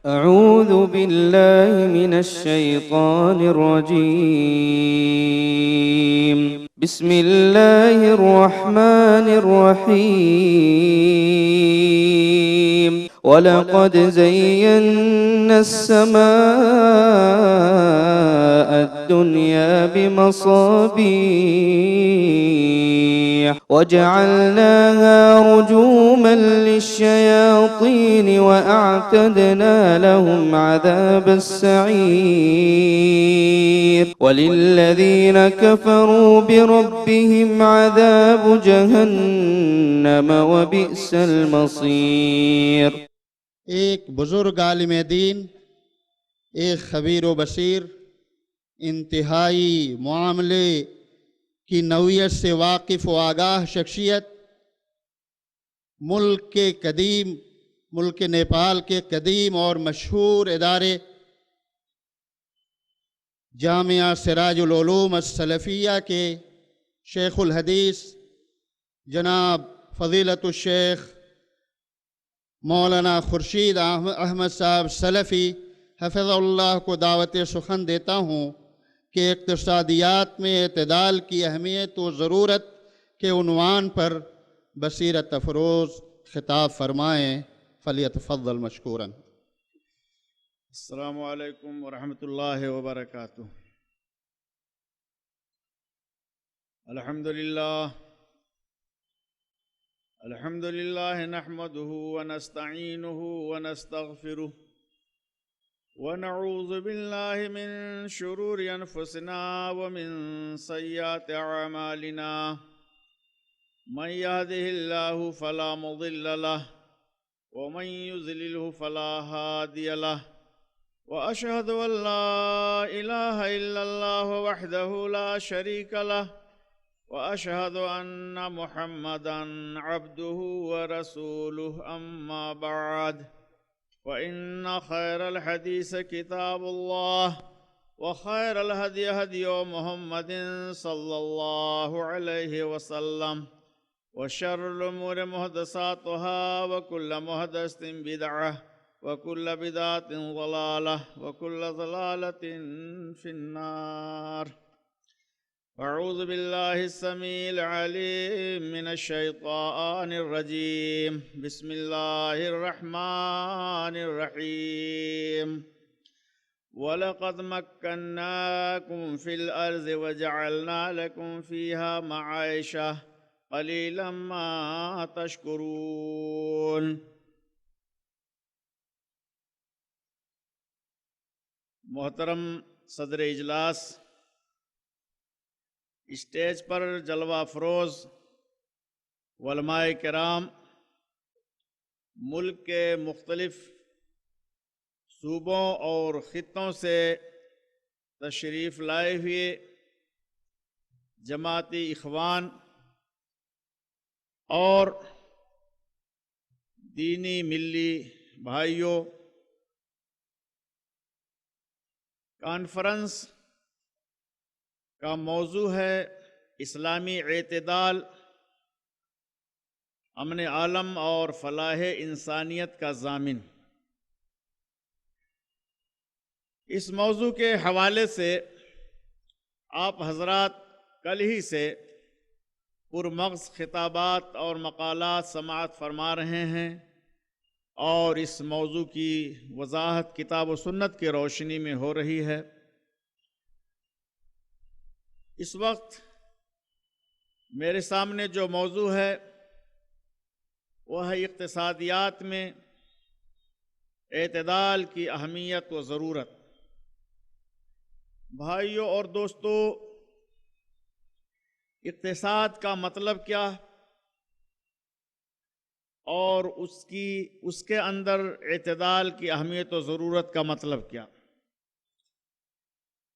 أعوذ بالله من الشيطان الرجيم. بسم الله الرحمن الرحيم. ولقد زينا السماء الدنيا بمصابيح وجعلناها رجوما للشياطين وأعتدنا لهم عذاب السعير. وللذين كفروا بربهم عذاب جهنم وبئس المصير. ایک بزرگ عالم دین، ایک خبیر و بصیر، انتہائی معاملے کی نوعیت سے واقف و آگاہ شخصیت، ملک نیپال کے قدیم اور مشہور ادارے جامعہ سراج العلوم السلفیہ کے شیخ الحدیث جناب فضیلت الشیخ مولانا خورشید احمد صاحب سلفی حفظ اللہ کو دعوت سخن دیتا ہوں کہ اقتصادیات میں اعتدال کی اہمیت و ضرورت کے عنوان پر بصیرت افروز خطاب فرمائیں. فلیتفضل مشکورا. السلام علیکم ورحمۃ اللہ وبرکاتہ. الحمد للہ نحمده ونستعینه ونستغفره ونعوذ باللہ من شرور انفسنا ومن سیئات اعمالنا. من يهده الله فلا مضل له ومن يضلله فلا هادي له. وأشهد أن لا إله إلا الله وحده لا شريك له وأشهد أن محمدًا عبده ورسوله. أما بعد، وإن خير الحديث كتاب الله وخير الهدي هدي محمد صلى الله عليه وسلم وشر الأمور محدثاتها وكل محدثة بدعة وكل بدعة ضلالة وكل ضلالة في النار. أعوذ بالله السميع العليم من الشيطان الرجيم. بسم الله الرحمن الرحيم. وَلَقَدْ مَكَّنَّاكُمْ فِي الْأَرْضِ وَجَعَلْنَا لَكُمْ فِيهَا مَعَائِشَةً قَلِيلًا مَا تَشْكُرُونَ. محترم صدر اجلاس، اسٹیج پر جلوہ افروز علماء کرام، ملک کے مختلف صوبوں اور خطوں سے تشریف لائے ہوئے جماعتی اخوان اور دینی ملی بھائیوں، کانفرنس کا موضوع ہے اسلامی اعتدال، امن عالم اور فلاح انسانیت کا ضامن. اس موضوع کے حوالے سے آپ حضرات کل ہی سے پرمغز خطابات اور مقالات سماعت فرما رہے ہیں، اور اس موضوع کی وضاحت کتاب و سنت کی روشنی میں ہو رہی ہے. اس وقت میرے سامنے جو موضوع ہے وہ ہے اقتصادیات میں اعتدال کی اہمیت و ضرورت. بھائیوں اور دوستو، اقتصاد کا مطلب کیا اور اس کے اندر اعتدال کی اہمیت و ضرورت کا مطلب کیا؟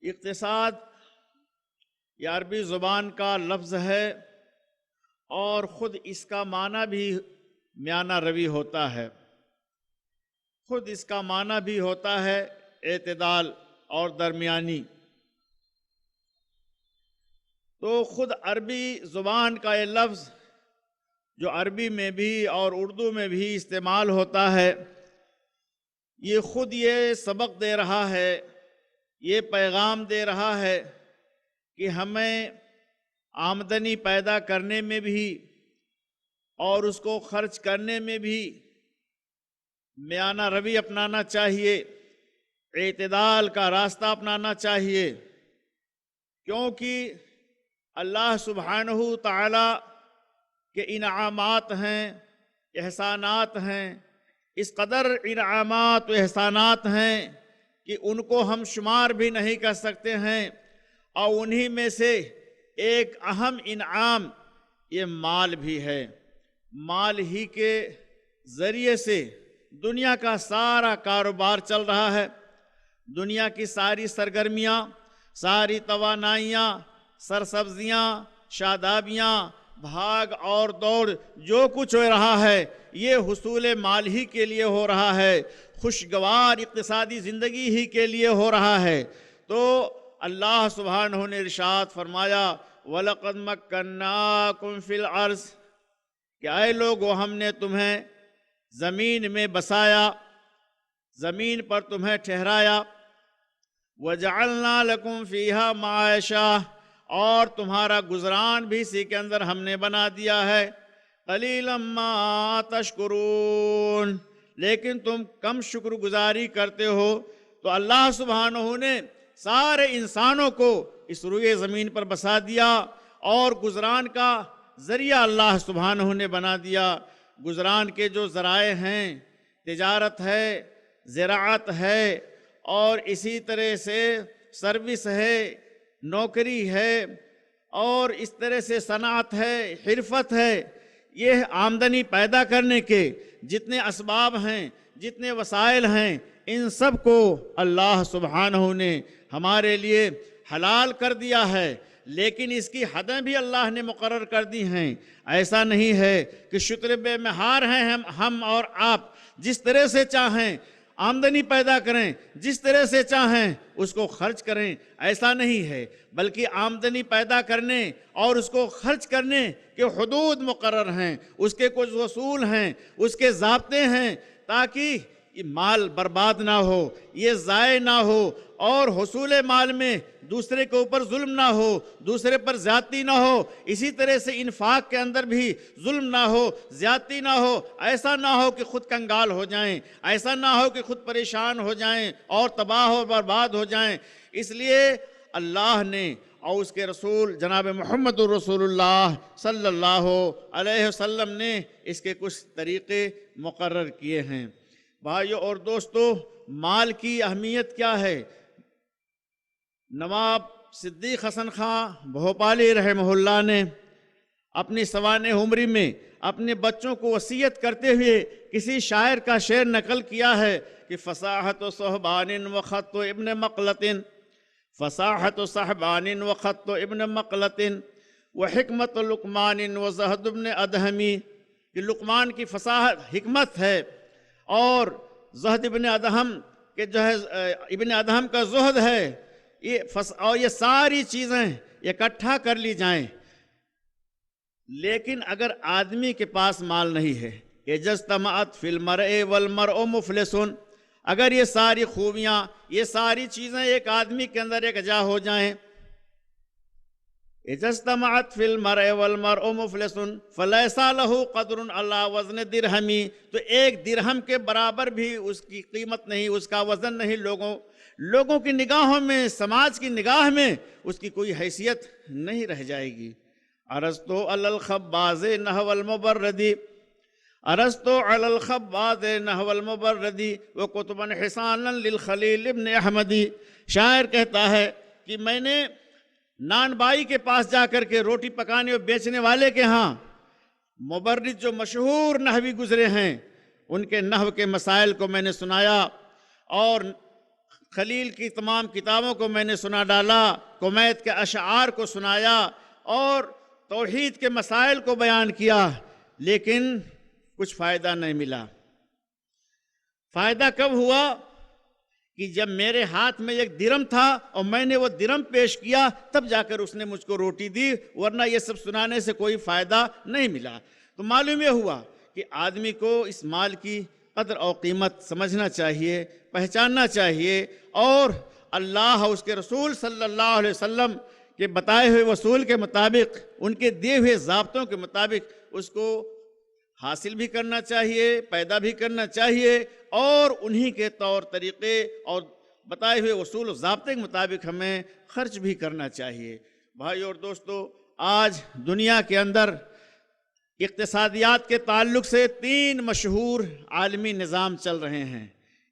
اقتصاد یہ عربی زبان کا لفظ ہے اور خود اس کا معنی بھی میانہ روی ہوتا ہے. خود اس کا معنی بھی ہوتا ہے اعتدال اور درمیانی. تو خود عربی زبان کا یہ لفظ جو عربی میں بھی اور اردو میں بھی استعمال ہوتا ہے، یہ خود یہ سبق دے رہا ہے، یہ پیغام دے رہا ہے کہ ہمیں آمدنی پیدا کرنے میں بھی اور اس کو خرچ کرنے میں بھی میانہ روی اپنانا چاہیے، اعتدال کا راستہ اپنانا چاہیے، کیونکہ اللہ سبحانہ تعالی کے انعامات ہیں، احسانات ہیں، اس قدر انعامات و احسانات ہیں کہ ان کو ہم شمار بھی نہیں کر سکتے ہیں، اور انہی میں سے ایک اہم انعام یہ مال بھی ہے۔ مال ہی کے ذریعے سے دنیا کا سارا کاروبار چل رہا ہے، دنیا کی ساری سرگرمیاں، ساری توانائیاں، سرسبزیاں، شادابیاں، بھاگ اور دوڑ جو کچھ ہو رہا ہے یہ حصول مال ہی کے لیے ہو رہا ہے، خوشگوار اقتصادی زندگی ہی کے لیے ہو رہا ہے۔ تو اللہ سبحانہ نے ارشاد فرمایا وَلَقَدْ مَكَّنَّاكُمْ فِي الْأَرْضِ، کہ اے لوگو ہم نے تمہیں زمین میں بسایا، زمین پر تمہیں ٹھہرایا، وَجَعَلْنَا لَكُمْ فِيهَا مَعَاشًا، اور تمہارا گزران بھی اسی کے اندر ہم نے بنا دیا ہے۔ قَلِيلًا مَا تَشْكُرُونَ، لیکن تم کم شکر گزاری کرتے ہو۔ تو اللہ سبحانہ نے سارے انسانوں کو اس روئے زمین پر بسا دیا اور گزران کا ذریعہ اللہ سبحانہ نے بنا دیا۔ گزران کے جو ذرائع ہیں، تجارت ہے، زراعت ہے، اور اسی طرح سے سروس ہے، نوکری ہے، اور اس طرح سے صنعت ہے، حرفت ہے، یہ آمدنی پیدا کرنے کے جتنے اسباب ہیں، جتنے وسائل ہیں، ان سب کو اللہ سبحانہ نے ہمارے لیے حلال کر دیا ہے، لیکن اس کی حدیں بھی اللہ نے مقرر کر دی ہیں۔ ایسا نہیں ہے کہ شتر بے مہار ہیں ہم اور آپ جس طرح سے چاہیں آمدنی پیدا کریں، جس طرح سے چاہیں اس کو خرچ کریں، ایسا نہیں ہے، بلکہ آمدنی پیدا کرنے اور اس کو خرچ کرنے کے حدود مقرر ہیں، اس کے کچھ اصول ہیں، اس کے ضابطے ہیں، تاکہ یہ مال برباد نہ ہو، یہ ضائع نہ ہو، اور حصول مال میں دوسرے کے اوپر ظلم نہ ہو، دوسرے پر زیادتی نہ ہو، اسی طرح سے انفاق کے اندر بھی ظلم نہ ہو، زیادتی نہ ہو، ایسا نہ ہو کہ خود کنگال ہو جائیں، ایسا نہ ہو کہ خود پریشان ہو جائیں اور تباہ و برباد ہو جائیں۔ اس لیے اللہ نے اور اس کے رسول جناب محمد رسول اللہ صلی اللہ علیہ وسلم نے اس کے کچھ طریقے مقرر کیے ہیں۔ بھائیو اور دوستو، مال کی اہمیت کیا ہے؟ نواب صدیق حسن خان بھوپالی رحمہ اللہ نے اپنی سوانح عمری میں اپنے بچوں کو وصیت کرتے ہوئے کسی شاعر کا شعر نقل کیا ہے کہ فصاحت صحبان و خط ابن مقلت، فصاحت صحبان و خط ابن مقلت و حکمت لقمان و زہد ابن ادہمی، کہ لقمان کی فصاحت حکمت ہے، اور زہد ابن ادہم کہ جو ہے ابن ادہم کا زہد ہے، اور یہ ساری چیزیں اکٹھا کر لی جائیں، لیکن اگر آدمی کے پاس مال نہیں ہے، اذا اجتمعت فی المرء والمرء مفلس، اگر یہ ساری خوبیاں، یہ ساری چیزیں ایک آدمی کے اندر ایک جا ہو جائیں، اذا اجتمعت فی المرء والمرء مفلس فلیس لہ قدر علی وزن درہم، تو ایک درہم کے برابر بھی اس کی قیمت نہیں، اس کا وزن نہیں، لوگوں کی نگاہوں میں، سماج کی نگاہ میں اس کی کوئی حیثیت نہیں رہ جائے گی۔ ارسطو علی الخباز نحو المبرد، ارسطو علی الخباز نحو المبرد وکتبا حسانا للخلیل ابن احمدی، شاعر کہتا ہے کہ میں نے نان بائی کے پاس جا کر کے روٹی پکانے اور بیچنے والے کے ہاں مبرد جو مشہور نحوی گزرے ہیں ان کے نحو کے مسائل کو میں نے سنایا، اور خلیل کی تمام کتابوں کو میں نے سنا ڈالا، کمیت کے اشعار کو سنایا، اور توحید کے مسائل کو بیان کیا، لیکن کچھ فائدہ نہیں ملا۔ فائدہ کب ہوا؟ کہ جب میرے ہاتھ میں ایک درم تھا اور میں نے وہ درم پیش کیا، تب جا کر اس نے مجھ کو روٹی دی، ورنہ یہ سب سنانے سے کوئی فائدہ نہیں ملا۔ تو معلوم یہ ہوا کہ آدمی کو اس مال کی قدر اور قیمت سمجھنا چاہیے، پہچاننا چاہیے، اور اللہ اور اس کے رسول صلی اللہ علیہ وسلم کے بتائے ہوئے اصول کے مطابق، ان کے دیے ہوئے ضابطوں کے مطابق اس کو حاصل بھی کرنا چاہیے، پیدا بھی کرنا چاہیے، اور انہی کے طور طریقے اور بتائے ہوئے اصول و ضابطے کے مطابق ہمیں خرچ بھی کرنا چاہیے۔ بھائی اور دوستو، آج دنیا کے اندر اقتصادیات کے تعلق سے 3 مشہور عالمی نظام چل رہے ہیں۔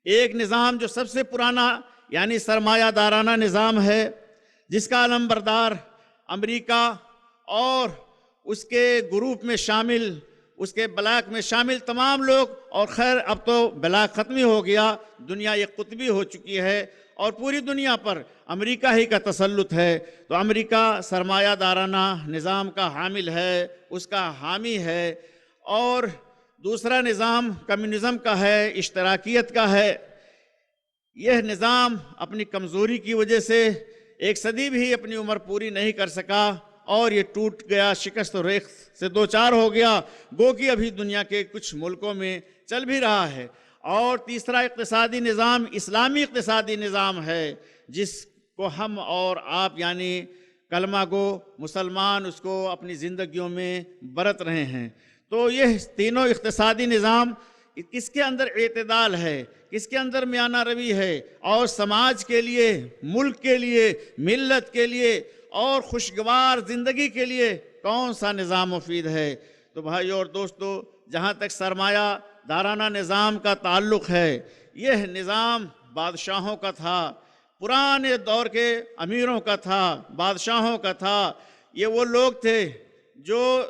ایک نظام جو سب سے پرانا یعنی سرمایہ دارانہ نظام ہے، جس کا علمبردار امریکہ اور اس کے گروپ میں شامل، اس کے بلاک میں شامل تمام لوگ، اور خیر اب تو بلاک ختم ہی ہو گیا، دنیا ایک قطبی ہو چکی ہے اور پوری دنیا پر امریکہ ہی کا تسلط ہے۔ تو امریکہ سرمایہ دارانہ نظام کا حامل ہے، اس کا حامی ہے، اور دوسرا نظام کمیونزم کا ہے، اشتراکیت کا ہے۔ یہ نظام اپنی کمزوری کی وجہ سے 1 صدی بھی اپنی عمر پوری نہیں کر سکا، اور یہ ٹوٹ گیا، شکست و ریخت سے دوچار ہو گیا، گو کہ ابھی دنیا کے کچھ ملکوں میں چل بھی رہا ہے۔ اور تیسرا اقتصادی نظام اسلامی اقتصادی نظام ہے، جس کو ہم اور آپ یعنی کلمہ گو مسلمان اس کو اپنی زندگیوں میں برت رہے ہیں۔ تو یہ تینوں اقتصادی نظام کس کے اندر اعتدال ہے، کس کے اندر میانہ روی ہے، اور سماج کے لیے، ملک کے لیے، ملت کے لیے اور خوشگوار زندگی کے لیے کون سا نظام مفید ہے؟ تو بھائیو اور دوستو، جہاں تک سرمایہ دارانہ نظام کا تعلق ہے، یہ نظام بادشاہوں کا تھا، پرانے دور کے امیروں کا تھا، بادشاہوں کا تھا۔ یہ وہ لوگ تھے جو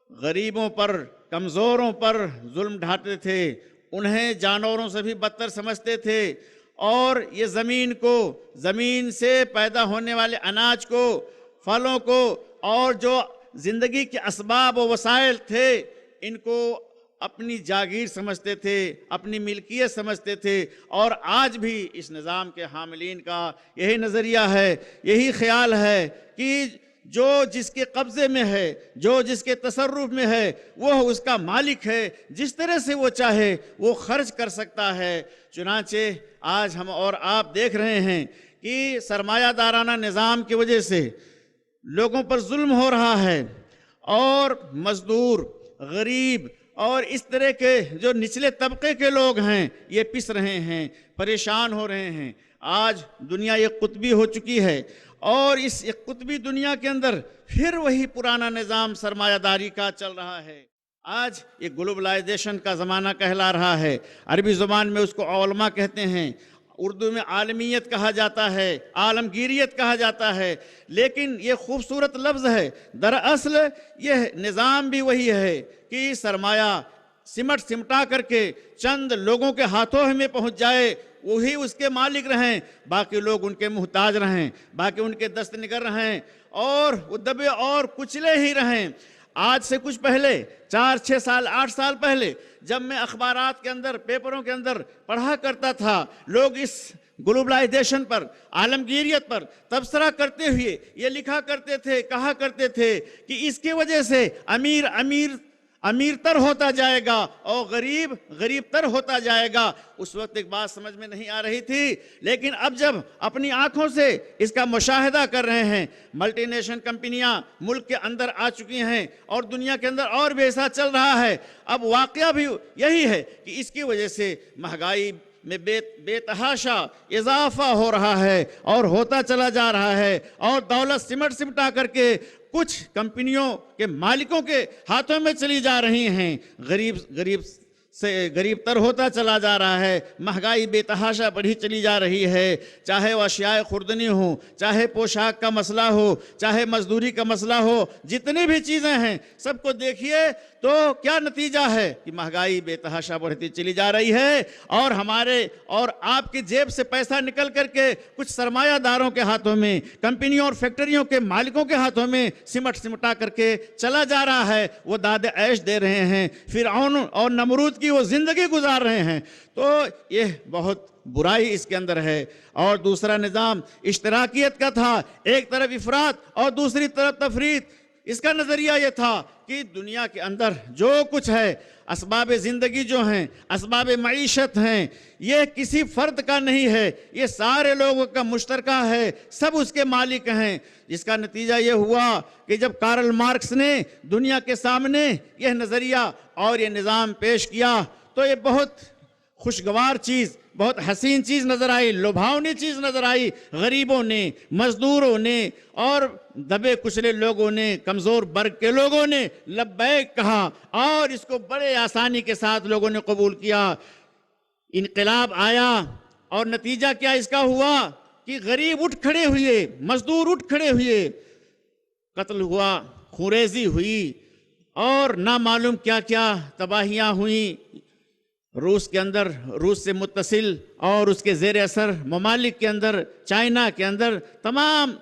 غریبوں پر، کمزوروں پر ظلم ڈھاتے تھے، انہیں جانوروں سے بھی بدتر سمجھتے تھے، اور یہ زمین کو، زمین سے پیدا ہونے والے اناج کو، پھلوں کو، اور جو زندگی کے اسباب و وسائل تھے، ان کو اپنی جاگیر سمجھتے تھے، اپنی ملکیت سمجھتے تھے۔ اور آج بھی اس نظام کے حاملین کا یہی نظریہ ہے، یہی خیال ہے کہ جو جس کے قبضے میں ہے، جو جس کے تصرف میں ہے، وہ اس کا مالک ہے، جس طرح سے وہ چاہے وہ خرچ کر سکتا ہے۔ چنانچہ آج ہم اور آپ دیکھ رہے ہیں کہ سرمایہ دارانہ نظام کی وجہ سے لوگوں پر ظلم ہو رہا ہے، اور مزدور، غریب اور اس طرح کے جو نچلے طبقے کے لوگ ہیں، یہ پس رہے ہیں، پریشان ہو رہے ہیں۔ آج دنیا ایک قطبی ہو چکی ہے، اور اس ایک قطبی دنیا کے اندر پھر وہی پرانا نظام سرمایہ داری کا چل رہا ہے۔ آج یہ گلوبلائزیشن کا زمانہ کہلا رہا ہے، عربی زبان میں اس کو علماء کہتے ہیں، اردو میں عالمیت کہا جاتا ہے، عالمگیریت کہا جاتا ہے، لیکن یہ خوبصورت لفظ ہے۔ دراصل یہ نظام بھی وہی ہے کہ سرمایہ سمٹا کر کے چند لوگوں کے ہاتھوں میں پہنچ جائے، وہی اس کے مالک رہیں، باقی لوگ ان کے محتاج رہیں، باقی ان کے دست نگر رہیں، اور وہ دبے اور کچلے ہی رہیں۔ آج سے کچھ پہلے 4 6 سال 8 سال پہلے جب میں اخبارات کے اندر، پیپروں کے اندر پڑھا کرتا تھا، لوگ اس گلوبلائزیشن پر، عالمگیریت پر تبصرہ کرتے ہوئے یہ لکھا کرتے تھے، کہا کرتے تھے کہ اس کی وجہ سے امیر تر ہوتا جائے گا اور غریب تر ہوتا جائے گا۔ اس وقت ایک بات سمجھ میں نہیں آ رہی تھی، لیکن اب جب اپنی آنکھوں سے اس کا مشاہدہ کر رہے ہیں، ملٹی نیشنل کمپنیاں ملک کے اندر آ چکی ہیں، اور دنیا کے اندر اور بھی ایسا چل رہا ہے۔ اب واقعہ بھی یہی ہے کہ اس کی وجہ سے مہنگائی میں بے تحاشا اضافہ ہو رہا ہے، اور ہوتا چلا جا رہا ہے، اور دولت سمٹا کر کے کچھ کمپنیوں کے مالکوں کے ہاتھوں میں چلی جا رہی ہیں، غریب تر ہوتا چلا جا رہا ہے، مہنگائی بے تحاشا بڑھی چلی جا رہی ہے، چاہے وہ اشیاء خوردنی ہو، چاہے پوشاک کا مسئلہ ہو، چاہے مزدوری کا مسئلہ ہو، جتنی بھی چیزیں ہیں سب کو دیکھیے تو کیا نتیجہ ہے کہ مہنگائی بے تحاشا بڑھتی چلی جا رہی ہے، اور ہمارے اور آپ کی جیب سے پیسہ نکل کر کے کچھ سرمایہ داروں کے ہاتھوں میں، کمپنیوں اور فیکٹریوں کے مالکوں کے ہاتھوں میں سمٹا کر کے چلا جا رہا ہے۔ وہ داد عیش دے رہے ہیں، فرعون اور نمرود کی وہ زندگی گزار رہے ہیں۔ تو یہ بہت برائی اس کے اندر ہے۔ اور دوسرا نظام اشتراکیت کا تھا، ایک طرف افراط اور دوسری طرف تفریط۔ اس کا نظریہ یہ تھا کہ دنیا کے اندر جو کچھ ہے، اسباب زندگی جو ہیں، اسباب معیشت ہیں، یہ کسی فرد کا نہیں ہے، یہ سارے لوگوں کا مشترکہ ہے، سب اس کے مالک ہیں۔ جس کا نتیجہ یہ ہوا کہ جب کارل مارکس نے دنیا کے سامنے یہ نظریہ اور یہ نظام پیش کیا تو یہ بہت خوشگوار چیز، بہت حسین چیز نظر آئی، لبھاؤنی چیز نظر آئی۔ غریبوں نے، مزدوروں نے اور دبے کچلے لوگوں نے، کمزور برگ کے لوگوں نے لبیک کہا اور اس کو بڑے آسانی کے ساتھ لوگوں نے قبول کیا۔ انقلاب آیا اور نتیجہ کیا اس کا ہوا کہ غریب اٹھ کھڑے ہوئے، مزدور اٹھ کھڑے ہوئے، قتل ہوا، خونریزی ہوئی اور نہ معلوم کیا کیا تباہیاں ہوئیں۔ روس کے اندر، روس سے متصل اور اس کے زیر اثر ممالک کے اندر، چائنا کے اندر تمام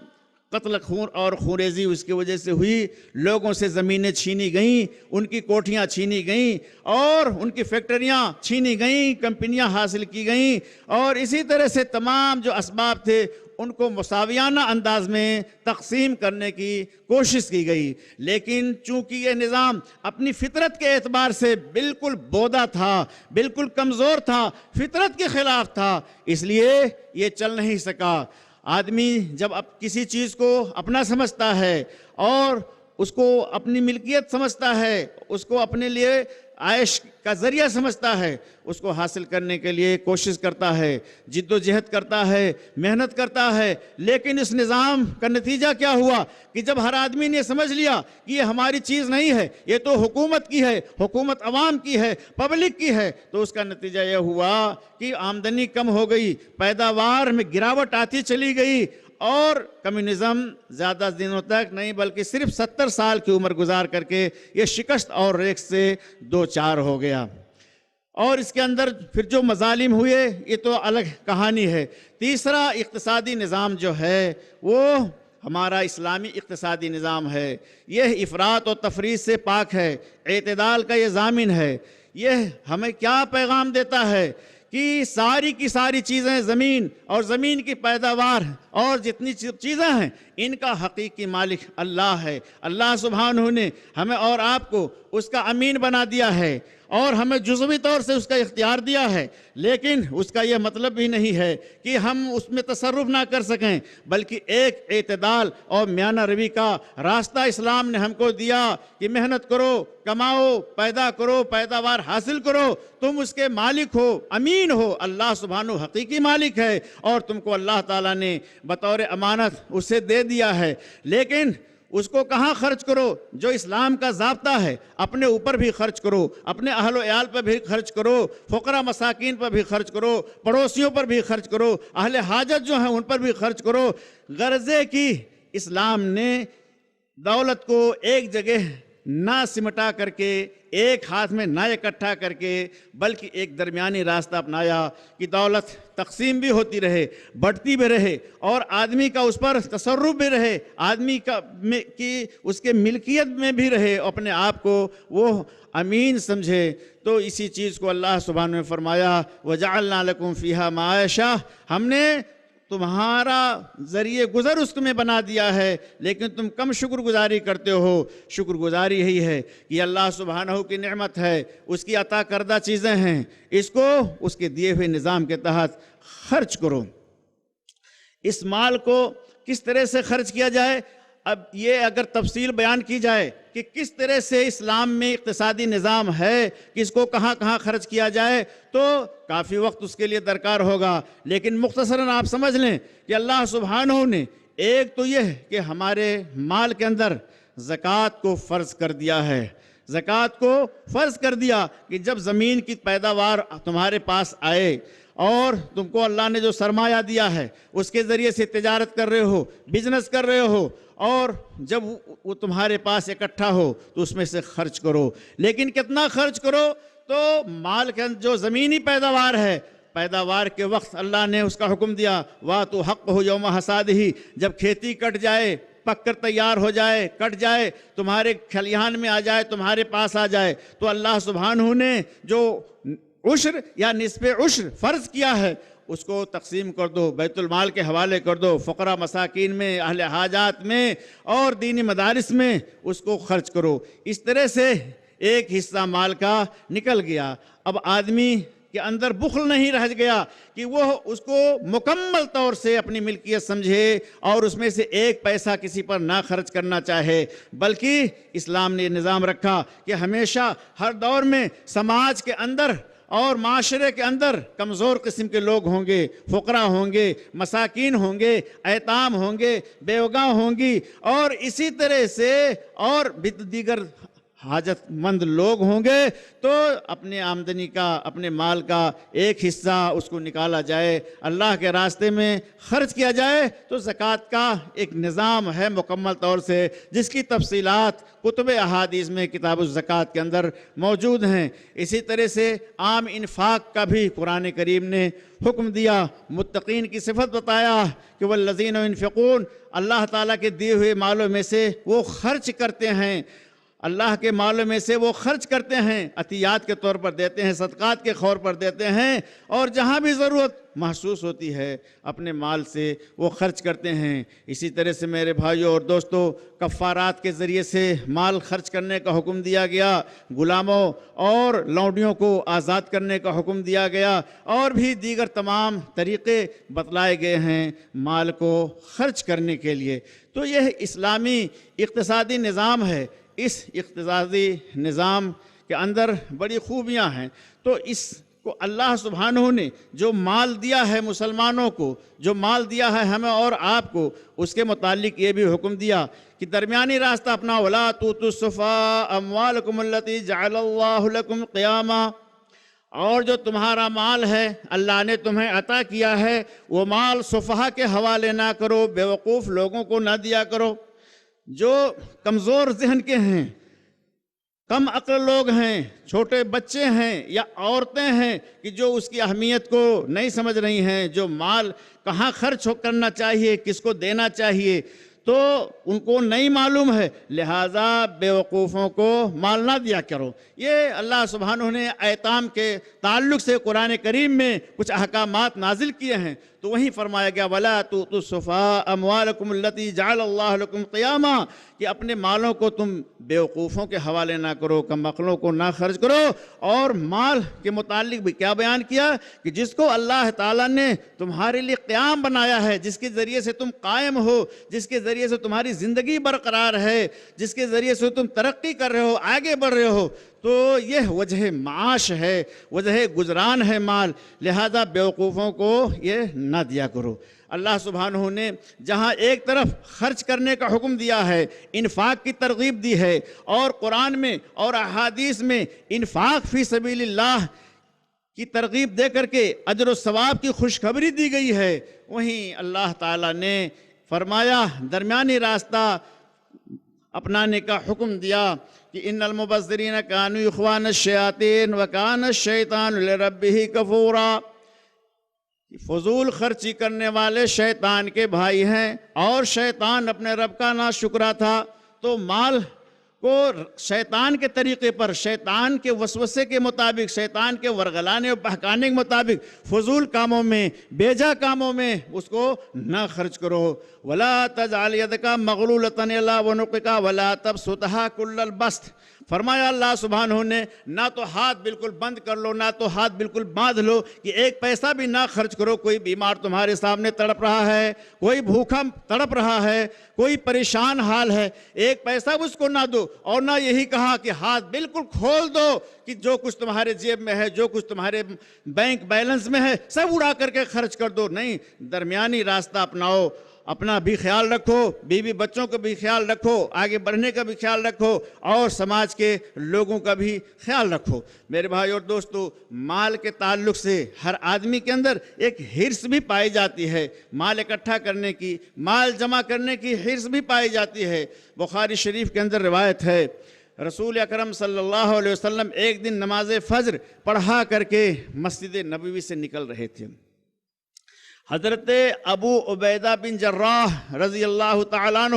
قتل خون اور خونریزی اس کی وجہ سے ہوئی۔ لوگوں سے زمینیں چھینی گئیں، ان کی کوٹھیاں چھینی گئیں اور ان کی فیکٹریاں چھینی گئیں، کمپنیاں حاصل کی گئیں اور اسی طرح سے تمام جو اسباب تھے ان کو مساویانہ انداز میں تقسیم کرنے کی کوشش کی گئی۔ لیکن چونکہ یہ نظام اپنی فطرت کے اعتبار سے بالکل بودا تھا، بالکل کمزور تھا، فطرت کے خلاف تھا، اس لیے یہ چل نہیں سکا۔ آدمی جب اب کسی چیز کو اپنا سمجھتا ہے اور اس کو اپنی ملکیت سمجھتا ہے، اس کو اپنے لیے عائش کا ذریعہ سمجھتا ہے، اس کو حاصل کرنے کے لیے کوشش کرتا ہے، جد و جہد کرتا ہے، محنت کرتا ہے۔ لیکن اس نظام کا نتیجہ کیا ہوا کہ جب ہر آدمی نے سمجھ لیا کہ یہ ہماری چیز نہیں ہے، یہ تو حکومت کی ہے، حکومت عوام کی ہے، پبلک کی ہے، تو اس کا نتیجہ یہ ہوا کہ آمدنی کم ہو گئی، پیداوار میں گراوٹ آتی چلی گئی اور کمیونزم زیادہ دنوں تک نہیں بلکہ صرف 70 سال کی عمر گزار کر کے یہ شکست اور ریکس سے دوچار ہو گیا۔ اور اس کے اندر پھر جو مظالم ہوئے یہ تو الگ کہانی ہے۔ تیسرا اقتصادی نظام جو ہے وہ ہمارا اسلامی اقتصادی نظام ہے۔ یہ افراط و تفریط سے پاک ہے، اعتدال کا یہ ضامن ہے۔ یہ ہمیں کیا پیغام دیتا ہے کہ ساری کی ساری چیزیں زمین اور زمین کی پیداوار اور جتنی چیزیں ہیں ان کا حقیقی مالک اللہ ہے۔ اللہ سبحانہ نے ہمیں اور آپ کو اس کا امین بنا دیا ہے اور ہمیں جزوی طور سے اس کا اختیار دیا ہے، لیکن اس کا یہ مطلب بھی نہیں ہے کہ ہم اس میں تصرف نہ کر سکیں، بلکہ ایک اعتدال اور میانہ روی کا راستہ اسلام نے ہم کو دیا کہ محنت کرو، کماؤ، پیدا کرو، پیداوار حاصل کرو، تم اس کے مالک ہو، امین ہو۔ اللہ سبحانہ حقیقی مالک ہے اور تم کو اللہ تعالیٰ نے بطور امانت اسے دے دیا ہے، لیکن اس کو کہاں خرچ کرو؟ جو اسلام کا ضابطہ ہے اپنے اوپر بھی خرچ کرو، اپنے اہل و عیال پر بھی خرچ کرو، فقراء مساکین پر بھی خرچ کرو، پڑوسیوں پر بھی خرچ کرو، اہل حاجت جو ہیں ان پر بھی خرچ کرو۔ غرضے کی اسلام نے دولت کو ایک جگہ نہ سمٹا کر کے، ایک ہاتھ میں نہ اکٹھا کر کے، بلکہ ایک درمیانی راستہ اپنایا کہ دولت تقسیم بھی ہوتی رہے، بڑھتی بھی رہے اور آدمی کا اس پر تصرف بھی رہے، آدمی کا کی اس کے ملکیت میں بھی رہے، اپنے آپ کو وہ امین سمجھے۔ تو اسی چیز کو اللہ سبحانہ نے فرمایا وَجَعَلْنَا لَكُمْ فِيهَا مَعَاشًا، ہم نے تمہارا ذریعے گزر اس میں بنا دیا ہے، لیکن تم کم شکر گزاری کرتے ہو۔ شکر گزاری یہی ہے کہ اللہ سبحانہ کی نعمت ہے، اس کی عطا کردہ چیزیں ہیں، اس کو اس کے دیے ہوئے نظام کے تحت خرچ کرو۔ اس مال کو کس طرح سے خرچ کیا جائے؟ اب یہ اگر تفصیل بیان کی جائے کہ کس طرح سے اسلام میں اقتصادی نظام ہے کہ اس کو کہاں کہاں خرچ کیا جائے تو کافی وقت اس کے لیے درکار ہوگا، لیکن مختصراً آپ سمجھ لیں کہ اللہ سبحانہ نے ایک تو یہ کہ ہمارے مال کے اندر زکوٰۃ کو فرض کر دیا ہے، زکوٰۃ کو فرض کر دیا کہ جب زمین کی پیداوار تمہارے پاس آئے اور تم کو اللہ نے جو سرمایہ دیا ہے اس کے ذریعے سے تجارت کر رہے ہو، بزنس کر رہے ہو، اور جب وہ تمہارے پاس اکٹھا ہو تو اس میں سے خرچ کرو۔ لیکن کتنا خرچ کرو؟ تو مال کے اندر جو زمینی پیداوار ہے، پیداوار کے وقت اللہ نے اس کا حکم دیا وَآتُوا حَقَّهُ يَوْمَ حَصَادِهِ، جب کھیتی کٹ جائے، پک کر تیار ہو جائے، کٹ جائے، تمہارے کھلیہان میں آ جائے، تمہارے پاس آ جائے، تو اللہ سبحانہ نے جو عشر یا نصف عشر فرض کیا ہے اس کو تقسیم کر دو، بیت المال کے حوالے کر دو، فقراء مساکین میں، اہل حاجات میں اور دینی مدارس میں اس کو خرچ کرو۔ اس طرح سے ایک حصہ مال کا نکل گیا۔ اب آدمی کے اندر بخل نہیں رہ گیا کہ وہ اس کو مکمل طور سے اپنی ملکیت سمجھے اور اس میں سے ایک پیسہ کسی پر نہ خرچ کرنا چاہے، بلکہ اسلام نے نظام رکھا کہ ہمیشہ ہر دور میں سماج کے اندر اور معاشرے کے اندر کمزور قسم کے لوگ ہوں گے، فقراء ہوں گے، مساکین ہوں گے، ایتام ہوں گے، بیوگاں ہوں گی، اور اسی طرح سے اور دیگر حاجت مند لوگ ہوں گے، تو اپنے آمدنی کا، اپنے مال کا ایک حصہ اس کو نکالا جائے، اللہ کے راستے میں خرچ کیا جائے۔ تو زکوٰۃ کا ایک نظام ہے مکمل طور سے، جس کی تفصیلات کتب احادیث میں کتاب الزکوٰۃ کے اندر موجود ہیں۔ اسی طرح سے عام انفاق کا بھی قرآن کریم نے حکم دیا، متقین کی صفت بتایا کہ والذین ينفقون، اللہ تعالیٰ کے دیے ہوئے مالوں میں سے وہ خرچ کرتے ہیں، اللہ کے مالوں میں سے وہ خرچ کرتے ہیں، عطیات کے طور پر دیتے ہیں، صدقات کے طور پر دیتے ہیں، اور جہاں بھی ضرورت محسوس ہوتی ہے اپنے مال سے وہ خرچ کرتے ہیں۔ اسی طرح سے میرے بھائیوں اور دوستوں، کفارات کے ذریعے سے مال خرچ کرنے کا حکم دیا گیا، غلاموں اور لونڈیوں کو آزاد کرنے کا حکم دیا گیا، اور بھی دیگر تمام طریقے بتلائے گئے ہیں مال کو خرچ کرنے کے لیے۔ تو یہ اسلامی اقتصادی نظام ہے۔ اس اقتصادی نظام کے اندر بڑی خوبیاں ہیں۔ تو اس کو اللہ سبحانہ نے جو مال دیا ہے مسلمانوں کو، جو مال دیا ہے ہمیں اور آپ کو، اس کے متعلق یہ بھی حکم دیا کہ درمیانی راستہ اپنا، وَلَا تُؤْتُوا السُّفَهَاءَ أَمْوَالَكُمُ الَّتِي جَعَلَ اللَّهُ لَكُمْ قِيَامًا، اور جو تمہارا مال ہے اللہ نے تمہیں عطا کیا ہے، وہ مال سفہا کے حوالے نہ کرو، بیوقوف لوگوں کو نہ دیا کرو، جو کمزور ذہن کے ہیں، کم عقل لوگ ہیں، چھوٹے بچے ہیں یا عورتیں ہیں کہ جو اس کی اہمیت کو نہیں سمجھ رہی ہیں، جو مال کہاں خرچ کرنا چاہیے، کس کو دینا چاہیے، تو ان کو نہیں معلوم ہے، لہٰذا بیوقوفوں کو مال نہ دیا کرو۔ یہ اللہ سبحانہ نے ایتام کے تعلق سے قرآن کریم میں کچھ احکامات نازل کیے ہیں، تو وہیں فرمایا گیا وَلَا تُؤْتُوا السُّفَهَاءَ أَمْوَالَكُمُ الَّتِي جَعَلَ اللَّهُ لَكُمْ قِيَامًا، کہ اپنے مالوں کو تم بیوقوفوں کے حوالے نہ کرو، کم عقلوں کو نہ خرچ کرو۔ اور مال کے متعلق بھی کیا بیان کیا کہ جس کو اللہ تعالیٰ نے تمہارے لیے قیام بنایا ہے، جس کے ذریعے سے تم قائم ہو، جس کے ذریعے سے تمہاری زندگی برقرار ہے، جس کے ذریعے سے تم ترقی کر رہے ہو، آگے بڑھ رہے ہو، تو یہ وجہ معاش ہے، وجہ گزران ہے مال، لہذا بیوقوفوں کو یہ نہ دیا کرو۔ اللہ سبحانہ نے جہاں ایک طرف خرچ کرنے کا حکم دیا ہے، انفاق کی ترغیب دی ہے، اور قرآن میں اور احادیث میں انفاق فی سبیل اللہ کی ترغیب دے کر کے اجر و ثواب کی خوشخبری دی گئی ہے، وہیں اللہ تعالیٰ نے فرمایا درمیانی راستہ اپنانے کا حکم دیا کہ ان المبذرین کانوا اخوان الشیاطین وکان الشیطان لربہ کفورا، فضول خرچی کرنے والے شیطان کے بھائی ہیں، اور شیطان اپنے رب کا ناشکرا تھا۔ تو مال کو شیطان کے طریقے پر، شیطان کے وسوسے کے مطابق، شیطان کے ورغلانے اور بہکانے کے مطابق فضول کاموں میں، بیجا کاموں میں اس کو نہ خرچ کرو۔ وَلَا تَجْعَلْ يَدَكَ مَغْلُولَةً إِلَىٰ عُنُقِكَ وَلَا تَبْسُطْهَا كُلَّ الْبَسْطِ، فرمایا اللہ سبحانہ نے نہ تو ہاتھ بالکل بند کر لو، نہ تو ہاتھ بالکل باندھ لو کہ ایک پیسہ بھی نہ خرچ کرو۔ کوئی بیمار تمہارے سامنے تڑپ رہا ہے، کوئی بھوکا تڑپ رہا ہے، کوئی پریشان حال ہے، ایک پیسہ اس کو نہ دو، اور نہ یہی کہا کہ ہاتھ بالکل کھول دو کہ جو کچھ تمہارے جیب میں ہے، جو کچھ تمہارے بینک بیلنس میں ہے سب اڑا کر کے خرچ کر دو۔ نہیں، درمیانی راستہ اپناؤ، اپنا بھی خیال رکھو، بیوی بچوں کا بھی خیال رکھو، آگے بڑھنے کا بھی خیال رکھو، اور سماج کے لوگوں کا بھی خیال رکھو۔ میرے بھائی اور دوستو، مال کے تعلق سے ہر آدمی کے اندر ایک حرص بھی پائی جاتی ہے، مال اکٹھا کرنے کی، مال جمع کرنے کی حرص بھی پائی جاتی ہے۔ بخاری شریف کے اندر روایت ہے، رسول اکرم صلی اللہ علیہ وسلم ایک دن نماز فجر پڑھا کر کے مسجد نبوی سے نکل رہے تھے۔ حضرت ابو عبیدہ بن جراح رضی اللہ تعالیٰ عنہ،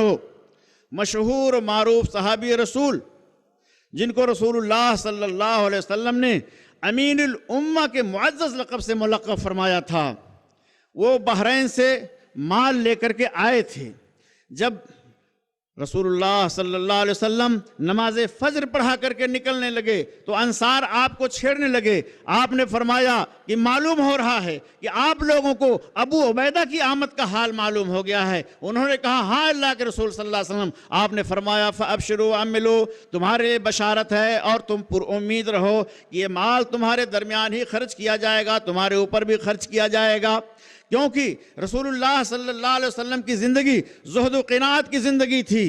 مشہور و معروف صحابی رسول، جن کو رسول اللہ صلی اللہ علیہ وسلم نے امین الامہ کے معزز لقب سے ملقب فرمایا تھا، وہ بحرین سے مال لے کر کے آئے تھے۔ جب رسول اللہ صلی اللہ علیہ وسلم نماز فجر پڑھا کر کے نکلنے لگے تو انصار آپ کو چھیڑنے لگے۔ آپ نے فرمایا کہ معلوم ہو رہا ہے کہ آپ لوگوں کو ابو عبیدہ کی آمد کا حال معلوم ہو گیا ہے۔ انہوں نے کہا ہاں اللہ کے رسول صلی اللہ علیہ وسلم۔ آپ نے فرمایا فَأَبْشِرُوا وَأَمِّلُوا، تمہارے لیے بشارت ہے اور تم پر امید رہو کہ یہ مال تمہارے درمیان ہی خرچ کیا جائے گا، تمہارے اوپر بھی خرچ کیا جائے گا، کیونکہ رسول اللہ صلی اللہ علیہ وسلم کی زندگی زہد و قناعت کی زندگی تھی۔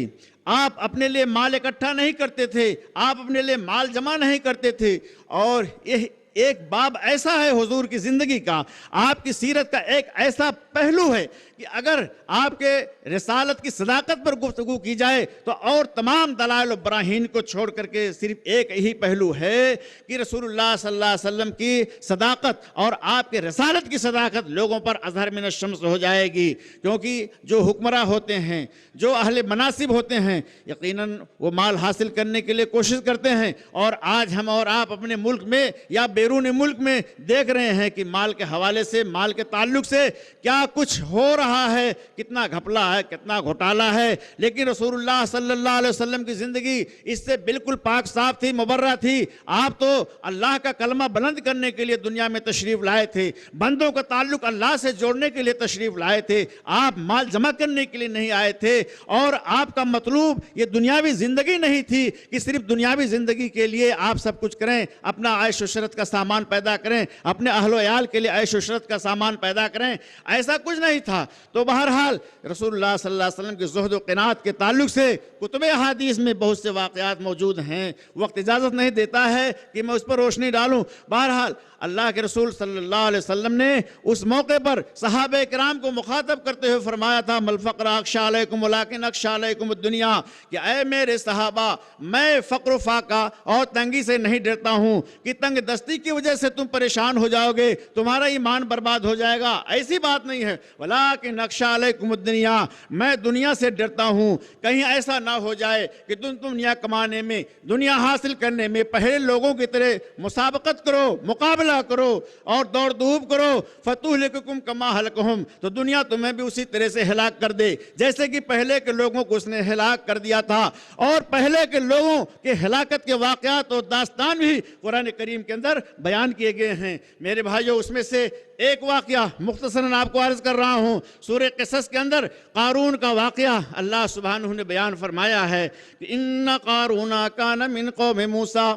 آپ اپنے لیے مال اکٹھا نہیں کرتے تھے، آپ اپنے لیے مال جمع نہیں کرتے تھے، اور یہ ایک باب ایسا ہے حضور کی زندگی کا، آپ کی سیرت کا ایک ایسا پہلو ہے کہ اگر آپ کے رسالت کی صداقت پر گفتگو کی جائے تو اور تمام دلائل و براہین کو چھوڑ کر کے صرف ایک ہی پہلو ہے کہ رسول اللہ صلی اللہ علیہ وسلم کی صداقت اور آپ کے رسالت کی صداقت لوگوں پر اظہر من الشمس ہو جائے گی، کیونکہ جو حکمراں ہوتے ہیں، جو اہل مناصب ہوتے ہیں، یقیناً وہ مال حاصل کرنے کے لیے کوشش کرتے ہیں، اور آج ہم اور آپ اپنے ملک میں یا بیرون ملک میں دیکھ رہے ہیں کہ مال کے حوالے سے، مال کے تعلق سے کیا کچھ ہو رہا ہے، کتنا گھپلا ہے، کتنا گھوٹالہ ہے۔ لیکن رسول اللہ صلی اللہ علیہ وسلم کی زندگی اس سے بالکل پاک صاف تھی، مبرہ تھی۔ آپ تو اللہ کا کلمہ بلند کرنے کے لیے دنیا میں تشریف لائے تھے، بندوں کا تعلق اللہ سے جوڑنے کے لیے تشریف لائے تھے، آپ مال جمع کرنے کے لیے نہیں آئے تھے، اور آپ کا مطلوب یہ دنیاوی زندگی نہیں تھی کہ صرف دنیاوی زندگی کے لیے آپ سب کچھ کریں، اپنا عیش و عشرت کا سامان پیدا کریں، اپنے اہل و عیال کے لیے عیش و عشرت کا سامان پیدا کریں، ایسا کچھ نہیں تھا۔ تو بہرحال رسول اللہ صلی اللہ علیہ وسلم کے زہد و قناعت کے تعلق سے کتب احادیث میں بہت سے واقعات موجود ہیں، وقت اجازت نہیں دیتا ہے کہ میں اس پر روشنی ڈالوں۔ بہرحال اللہ کے رسول صلی اللہ علیہ وسلم نے اس موقع پر صحابہ کرام کو مخاطب کرتے ہوئے فرمایا تھا مل فقر اخشی علیکم ولکن اخشی علیکم الدنیا، کہ اے میرے صحابہ، میں فقر و فاقہ اور تنگی سے نہیں ڈرتا ہوں کہ تنگ دستی کی وجہ سے تم پریشان ہو جاؤ گے، تمہارا ایمان برباد ہو جائے گا، ایسی بات نہیں ہے۔ ولکن اخشی علیکم الدنیا، میں دنیا سے ڈرتا ہوں، کہیں ایسا نہ ہو جائے کہ تم دنیا کمانے میں، دنیا حاصل کرنے میں پہلے لوگوں کی طرح مسابقت کرو، مقابلہ کرو اور دوڑ دھوپ کرو، فتہلککم کما ہلکہم، تو دنیا تمہیں بھی اسی طرح سے ہلاک کر دے جیسے کہ پہلے کے لوگوں کو اس نے ہلاک کر دیا تھا۔ اور پہلے کے لوگوں کے ہلاکت کے واقعات اور داستان بھی قرآن کریم کے اندر بیان کیے گئے ہیں۔ میرے بھائیو، اس میں سے ایک واقعہ مختصراً آپ کو عرض کر رہا ہوں۔ سورہ قصص کے اندر قارون کا واقعہ اللہ سبحانہ نے بیان فرمایا ہے کہ ان قارون کان من قوم موسیٰ،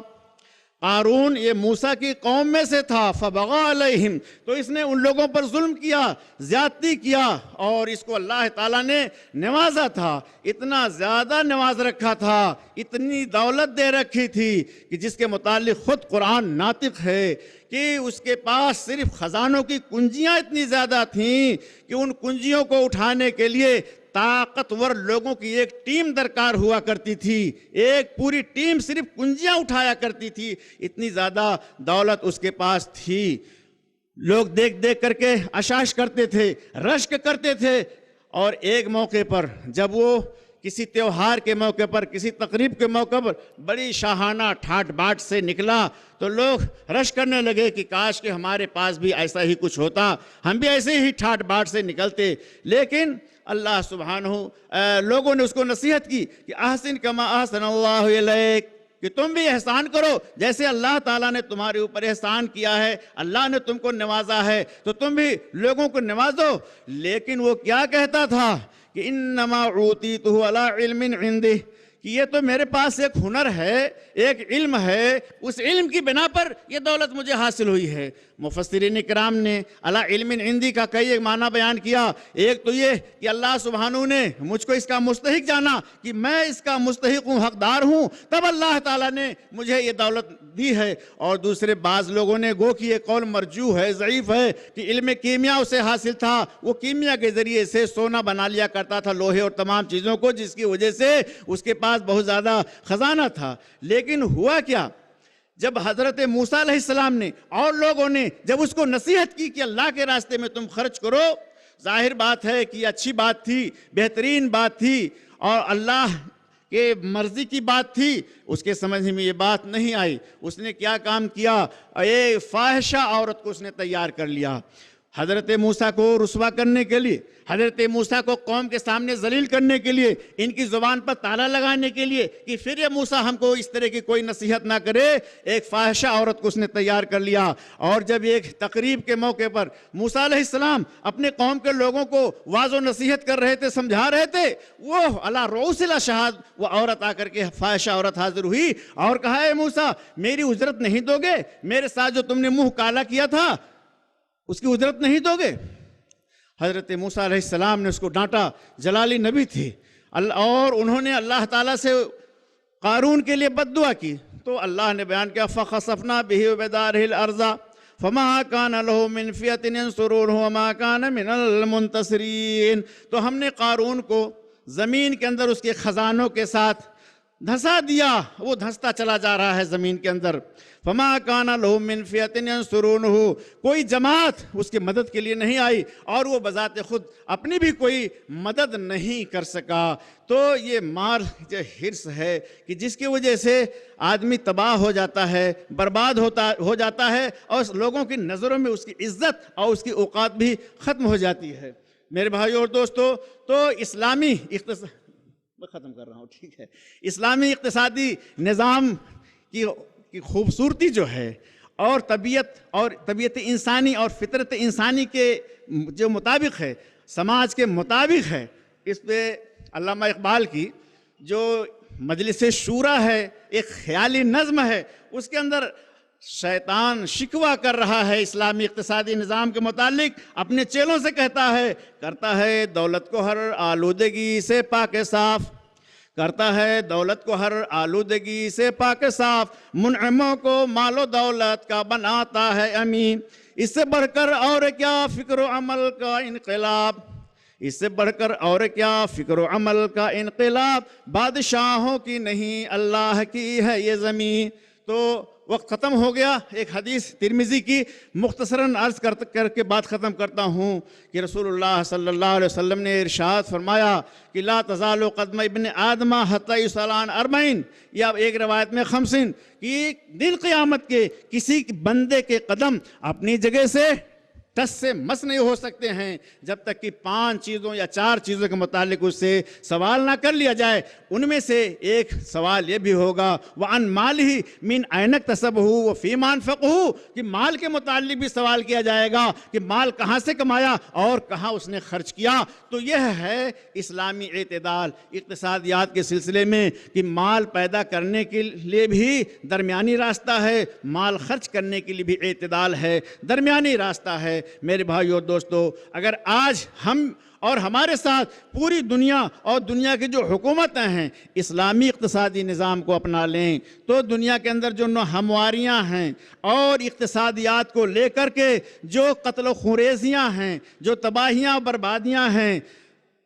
قارون یہ موسیٰ کی قوم میں سے تھا، فبغى علیہم، تو اس نے ان لوگوں پر ظلم کیا، زیادتی کیا، اور اس کو اللہ تعالیٰ نے نوازا تھا، اتنا زیادہ نواز رکھا تھا، اتنی دولت دے رکھی تھی کہ جس کے متعلق خود قرآن ناطق ہے کہ اس کے پاس صرف خزانوں کی کنجیاں اتنی زیادہ تھیں کہ ان کنجیوں کو اٹھانے کے لیے طاقتور لوگوں کی ایک ٹیم درکار ہوا کرتی تھی، ایک پوری ٹیم صرف کنجیاں اٹھایا کرتی تھی، اتنی زیادہ دولت اس کے پاس تھی۔ لوگ دیکھ دیکھ کر کے اشاش کرتے تھے، رشک کرتے تھے، اور ایک موقع پر جب وہ کسی تیوہار کے موقع پر، کسی تقریب کے موقع پر بڑی شاہانہ ٹھاٹ باٹ سے نکلا تو لوگ رش کرنے لگے کہ کاش کہ ہمارے پاس بھی ایسا ہی کچھ ہوتا، ہم بھی ایسے ہی ٹھاٹ باٹ سے نکلتے۔ لیکن اللہ سبحانہ لوگوں نے اس کو نصیحت کی کہ احسن کما احسن اللہ الیک، کہ تم بھی احسان کرو جیسے اللہ تعالیٰ نے تمہارے اوپر احسان کیا ہے، اللہ نے تم کو نوازا ہے تو تم بھی لوگوں کو نوازو۔ لیکن وہ کیا کہتا تھا کہ انما اوتیتہ علی علم عندی، کہ یہ تو میرے پاس ایک ہنر ہے، ایک علم ہے، اس علم کی بنا پر یہ دولت مجھے حاصل ہوئی ہے۔ مفسرین کرام نے علی علم عندی کا کئی ایک معنی بیان کیا۔ ایک تو یہ کہ اللہ سبحانہ نے مجھ کو اس کا مستحق جانا کہ میں اس کا مستحق ہوں، حقدار ہوں، تب اللہ تعالیٰ نے مجھے یہ دولت دی ہے۔ اور دوسرے بعض لوگوں نے گو کہ یہ قول مرجوح ہے، ضعیف ہے، کہ علم کیمیا اسے حاصل تھا، وہ کیمیا کے ذریعے سے سونا بنا لیا کرتا تھا، لوہے اور تمام چیزوں کو، جس کی وجہ سے اس کے پاس بہت زیادہ خزانہ تھا۔ لیکن ہوا کیا، جب حضرت موسیٰ علیہ السلام نے اور لوگوں نے جب اس کو نصیحت کی کہ اللہ کے راستے میں تم خرچ کرو، ظاہر بات ہے کہ اچھی بات تھی، بہترین بات تھی، اور اللہ کہ مرضی کی بات تھی، اس کے سمجھ میں یہ بات نہیں آئی. اس نے کیا کام کیا؟ ایک فاحشہ عورت کو اس نے تیار کر لیا حضرت موسیٰ کو رسوا کرنے کے لیے، حضرت موسیٰ کو قوم کے سامنے ذلیل کرنے کے لیے، ان کی زبان پر تالا لگانے کے لیے کہ پھر یہ موسیٰ ہم کو اس طرح کی کوئی نصیحت نہ کرے. ایک فاحشہ عورت کو اس نے تیار کر لیا. اور جب ایک تقریب کے موقع پر موسیٰ علیہ السلام اپنے قوم کے لوگوں کو واض و نصیحت کر رہے تھے، سمجھا رہے تھے، وہ علی رؤوس الاشہاد وہ عورت آ کر کے فاحشہ عورت حاضر ہوئی اور کہا، اے موسیٰ میری اجرت نہیں دو گے؟ میرے ساتھ جو تم نے منہ کالا کیا تھا اس کی اجرت نہیں دو گے؟ حضرت موسیٰ علیہ السلام نے اس کو ڈانٹا. جلالی نبی تھی اور انہوں نے اللہ تعالیٰ سے قارون کے لیے بد دعا کی. تو اللہ نے بیان کیا، فَخَسَفْنَا بِهِ وَبِدَارِهِ الْأَرْضَ فَمَا كَانَ لَهُ مِنْ فِئَةٍ يَنْصُرُونَهُ وَمَا كَانَ مِنَ الْمُنْتَصِرِينَ. تو ہم نے قارون کو زمین کے اندر اس کے خزانوں کے ساتھ دھسا دیا، وہ دھستا چلا جا رہا ہے زمین کے اندر. فما کان لہ من فئۃ ینصرونہ، کوئی جماعت اس کی مدد کے لیے نہیں آئی اور وہ بذات خود اپنی بھی کوئی مدد نہیں کر سکا. تو یہ مار جو حرص ہے کہ جس کی وجہ سے آدمی تباہ ہو جاتا ہے، برباد ہو جاتا ہے اور لوگوں کی نظروں میں اس کی عزت اور اس کی اوقات بھی ختم ہو جاتی ہے. میرے بھائیو اور دوستو، تو اسلامی میں ختم کر رہا ہوں، ٹھیک ہے. اسلامی اقتصادی نظام کی خوبصورتی جو ہے اور طبیعت انسانی اور فطرت انسانی کے جو مطابق ہے، سماج کے مطابق ہے، اس پہ علامہ اقبال کی جو مجلس شورا ہے، ایک خیالی نظم ہے، اس کے اندر شیطان شکوہ کر رہا ہے اسلامی اقتصادی نظام کے متعلق. اپنے چیلوں سے کہتا ہے، کرتا ہے دولت کو ہر آلودگی سے پاک صاف، کرتا ہے دولت کو ہر آلودگی سے پاک صاف، منعموں کو مال و دولت کا بناتا ہے امین. اس سے بڑھ کر اور کیا فکر و عمل کا انقلاب، اس سے بڑھ کر اور کیا فکر و عمل کا انقلاب، بادشاہوں کی نہیں اللہ کی ہے یہ زمین. تو وقت ختم ہو گیا. ایک حدیث ترمذی کی مختصراً عرض کر کے بات ختم کرتا ہوں کہ رسول اللہ صلی اللہ علیہ وسلم نے ارشاد فرمایا کہ لا تزال قدم ابن آدم حتی یسأل عن 40، یا ایک روایت میں 50، کہ دن قیامت کے کسی بندے کے قدم اپنی جگہ سے ٹس سے مس نہیں ہو سکتے ہیں جب تک کہ 5 چیزوں یا 4 چیزوں کے متعلق اس سے سوال نہ کر لیا جائے. ان میں سے ایک سوال یہ بھی ہوگا وَعَنْ مَالِهِ مِنْ أَيْنَ اكْتَسَبَهُ وَفِيمَا أَنْفَقَهُ، کہ مال کے متعلق بھی سوال کیا جائے گا کہ مال کہاں سے کمایا اور کہاں اس نے خرچ کیا. تو یہ ہے اسلامی اعتدال اقتصادیات کے سلسلے میں کہ مال پیدا کرنے کے لیے بھی درمیانی راستہ ہے، مال خرچ کرنے کے لیے بھی اعتدال ہے، درمیانی راستہ ہے. میرے بھائیو اور دوستو، اگر آج ہم اور ہمارے ساتھ پوری دنیا اور دنیا کی جو حکومتیں ہیں اسلامی اقتصادی نظام کو اپنا لیں تو دنیا کے اندر جو ہمواریاں ہیں اور اقتصادیات کو لے کر کے جو قتل و خونریزیاں ہیں، جو تباہیاں بربادیاں ہیں،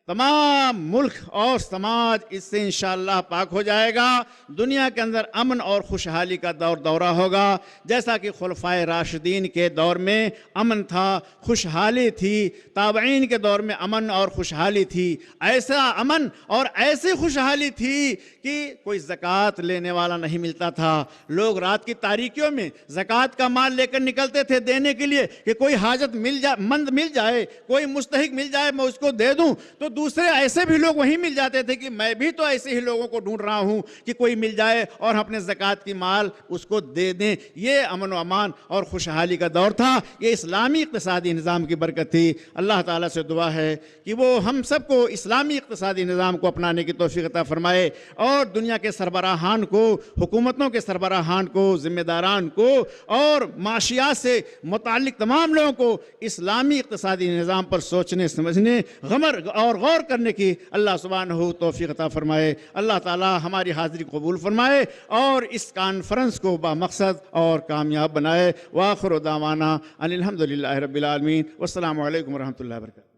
تمام ملک اور سماج اس سے انشاءاللہ پاک ہو جائے گا. دنیا کے اندر امن اور خوشحالی کا دورہ ہوگا، جیسا کہ خلفائے راشدین کے دور میں امن تھا، خوشحالی تھی، تابعین کے دور میں امن اور خوشحالی تھی. ایسا امن اور ایسی خوشحالی تھی کہ کوئی زکوٰۃ لینے والا نہیں ملتا تھا. لوگ رات کی تاریکیوں میں زکوٰۃ کا مال لے کر نکلتے تھے دینے کے لیے کہ کوئی حاجت مند مل جائے، کوئی مستحق مل جائے، میں اس کو دے دوں. تو دوسرے ایسے بھی لوگ وہیں مل جاتے تھے کہ میں بھی تو ایسے ہی لوگوں کو ڈھونڈ رہا ہوں کہ کوئی مل جائے اور اپنے زکوٰۃ کی مال اس کو دے دیں. یہ امن و امان اور خوشحالی کا دور تھا. یہ اسلامی اقتصادی نظام کی برکت تھی. اللہ تعالیٰ سے دعا ہے کہ وہ ہم سب کو اسلامی اقتصادی نظام کو اپنانے کی توفیق عطا فرمائے اور دنیا کے سربراہان کو، حکومتوں کے سربراہان کو، ذمہ داران کو اور معاشیات سے متعلق تمام لوگوں کو اسلامی اقتصادی نظام پر سوچنے، سمجھنے، اور غور کرنے کی اللہ سبحانہ توفیق عطا فرمائے. اللہ تعالی ہماری حاضری قبول فرمائے اور اس کانفرنس کو بامقصد اور کامیاب بنائے. وآخر دعوانا ان الحمدللہ رب العالمین. والسلام علیکم ورحمۃ اللہ وبرکاتہ.